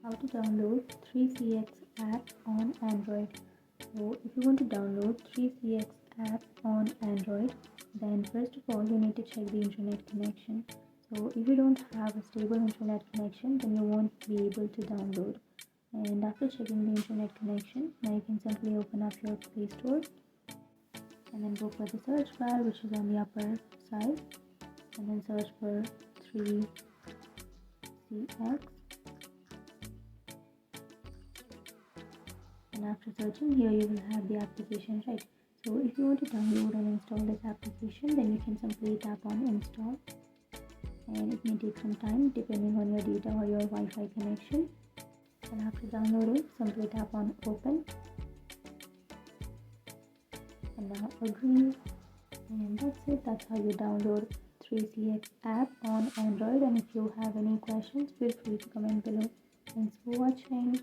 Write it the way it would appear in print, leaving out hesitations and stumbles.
How to download 3CX app on Android. So if you want to download 3CX app on Android, then first of all you need to check the internet connection. So if you don't have a stable internet connection, then you won't be able to download. And after checking the internet connection, now you can simply open up your Play Store and then go for the search bar, which is on the upper side, and then search for 3CX. And after searching here, you will have the application, right? So if you want to download and install this application, then you can simply tap on install, and it may take some time depending on your data or your Wi-Fi connection. And after downloading, simply tap on open and now agree, and that's it. That's how you download 3CX app on Android. And if you have any questions, feel free to comment below. Thanks for watching.